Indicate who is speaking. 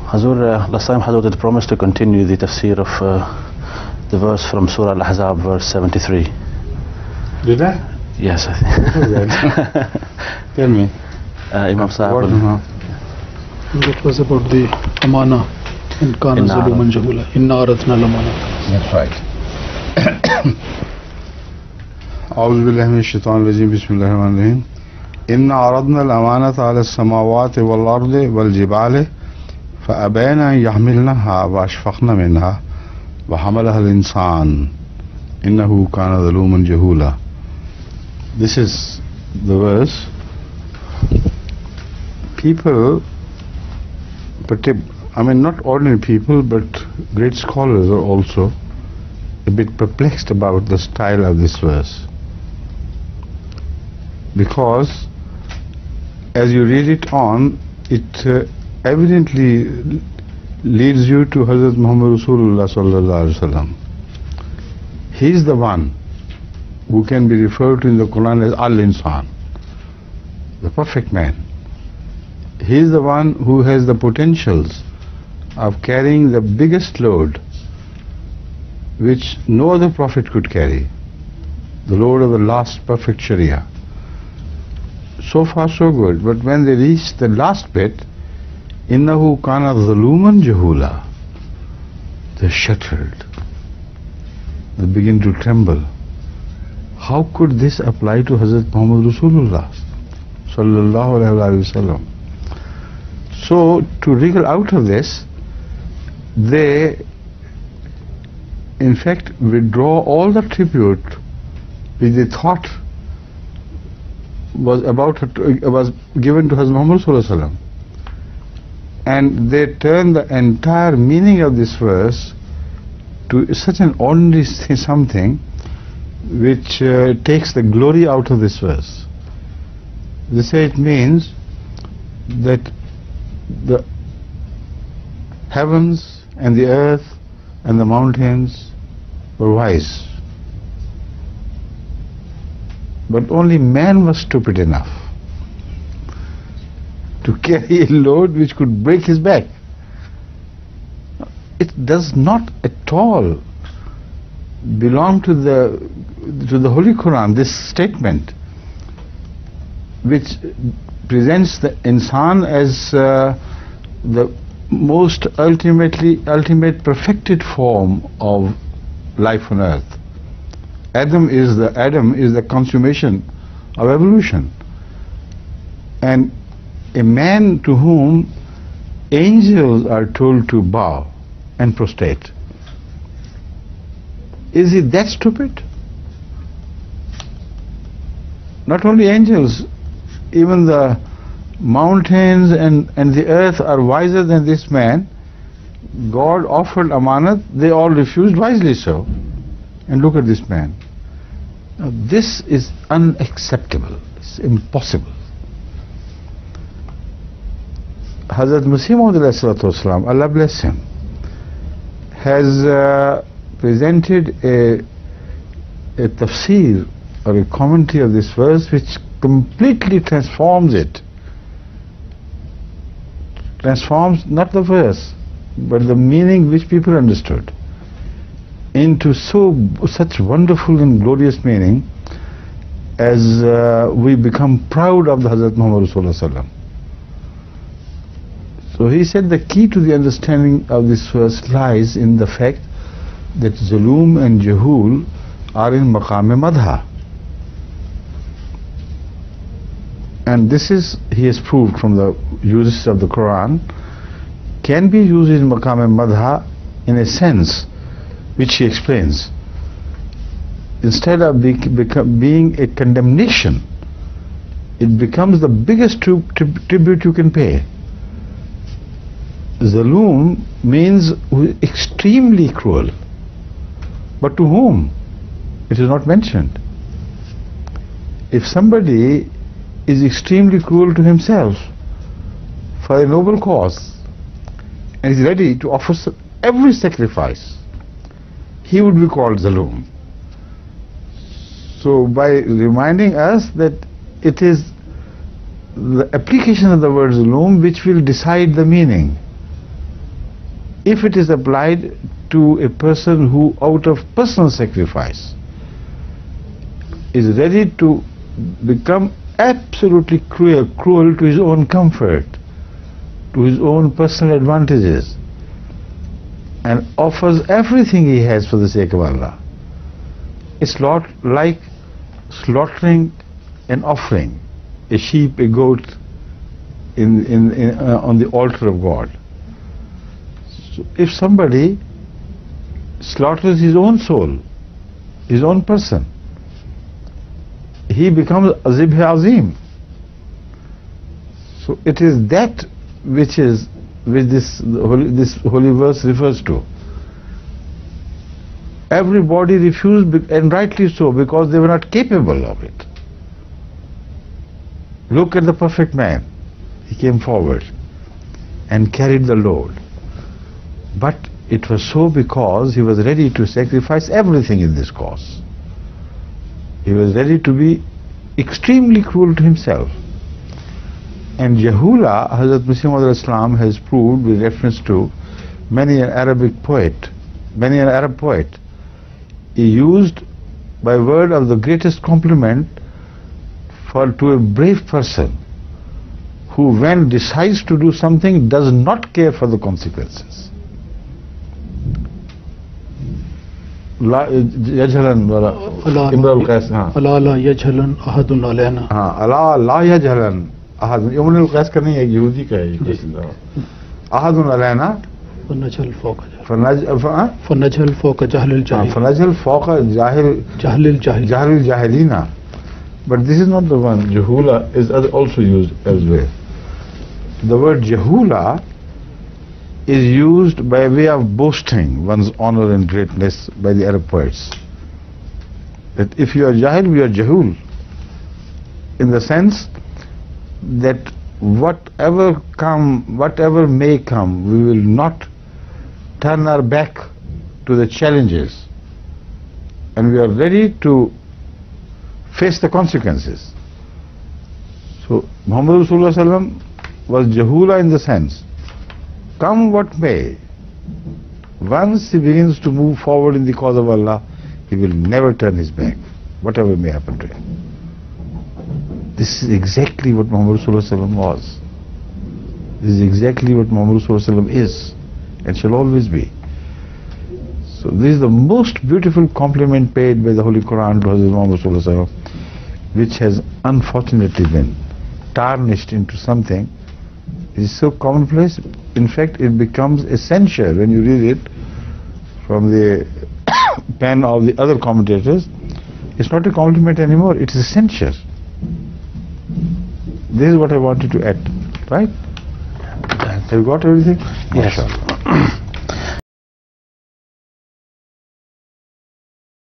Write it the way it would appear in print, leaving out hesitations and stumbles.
Speaker 1: Hazur, last time Hazur had promised to continue the tafsir of the verse from Surah Al-Ahzab, verse 73.
Speaker 2: Did I?
Speaker 1: Yes, I think.
Speaker 2: What was that? Tell me.
Speaker 1: Imam Sahib.
Speaker 3: It was about the Amanah and Kana Zaluman Jahula. Inna aratna al-Amanah.
Speaker 2: That's right. أعوذ بالله من الشيطان الرجيم بسم الله الرحمن الرحيم إن عرضنا الأمانة على السماوات والأرض والجبال فأبين أن يحملنها وأشفقن منها وحملها الإنسان إنه كان ظلوما جهولا. This is the verse. People, I mean not ordinary people, but great scholars are also a bit perplexed about the style of this verse, because as you read it on, it evidently leads you to Hazrat Muhammad Rasulullah sallallahu alaihi wasallam. He is the one who can be referred to in the Quran as Al-Insan, the perfect man. He is the one who has the potentials of carrying the biggest load which no other prophet could carry, the load of the last perfect Sharia. So far so good, but when they reach the last bit, innahu kana zaluman jahula, they're shattered, they begin to tremble. How could this apply to Hazrat Muhammad Rasulullah sallallahu alaihi wasallam? So to wriggle out of this, they in fact withdraw all the tribute which they thought was given to Hazrat Muhammad sallallahu alaihi wasallam, and they turn the entire meaning of this verse to such an ordinary something which takes the glory out of this verse. They say it means that the heavens and the earth and the mountains were wise, but only man was stupid enough to carry a load which could break his back. It does not at all belong to the Holy Quran, this statement, which presents the insan as the most ultimate perfected form of life on earth. Adam is the consummation of evolution, and a man to whom angels are told to bow and prostrate. Is he that stupid? Not only angels, even the mountains and the earth are wiser than this man. God offered amanat, they all refused, wisely so. And look at this man. Now, this is unacceptable. It's impossible. Hazrat Masih Maud alayhi salatu wasalam, Allah bless him, has presented a tafsir or a commentary of this verse which completely transforms not the verse but the meaning which people understood into such wonderful and glorious meaning as we become proud of the Hazrat Muhammad Rasulullah sallam. So he said the key to the understanding of this verse lies in the fact that Zulum and Jahul are in maqam madha, and this is, he has proved from the uses of the Quran, can be used in maqam madha in a sense which he explains. Instead of being a condemnation, it becomes the biggest tribute you can pay. Zalum means extremely cruel, but to whom? It is not mentioned. If somebody is extremely cruel to himself for a noble cause and is ready to offer every sacrifice, he would be called Zalum. So by reminding us that it is the application of the word Zulum which will decide the meaning. if it is applied to a person who out of personal sacrifice is ready to become absolutely cruel to his own comfort, to his own personal advantages, and offers everything he has for the sake of Allah, it's not like slaughtering an offering, a sheep, a goat, on the altar of God. So if somebody slaughters his own soul, his own person, he becomes azib azim. So it is that which this holy verse refers to. Everybody refused, and rightly so, because they were not capable of it. Look at the perfect man. He came forward and carried the load. But it was so because he was ready to sacrifice everything in this cause. He was ready to be extremely cruel to himself. And Jahula, Hazrat Muslim Islam has proved with reference to many an Arab poet, he used by word of the greatest compliment to a brave person who, when decides to do something, does not care for the consequences. Allah la yajhalan ahadun alayna. Allah la yajhalan ahadun. Ibn al-Qais ka nahi hai, Yahudi ka hai. Ahadun alayna. فنجهل فوق جهل الجاهلين. But this is not the one. Jahula is also used elsewhere. The word Jahula is used by way of boasting one's honor and greatness by the Arab poets. That if you are Jahil, we are Jahul. In the sense that whatever may come, we will not turn our back to the challenges, and we are ready to face the consequences. So Muhammad Rasulullah was Jahula in the sense, come what may, once he begins to move forward in the cause of Allah, he will never turn his back, whatever may happen to him. This is exactly what Muhammad Rasulullah was. This is exactly what Muhammad Rasulullah is and shall always be. So this is the most beautiful compliment paid by the Holy Quran to Hazrat Muhammad Rasulullah, which has unfortunately been tarnished into something. It is so commonplace. In fact, it becomes a censure when you read it from the pen of the other commentators. It's not a compliment anymore, it is a censure. This is what I wanted to add, right? Have you got everything?
Speaker 1: Yes.
Speaker 2: MashaAllah.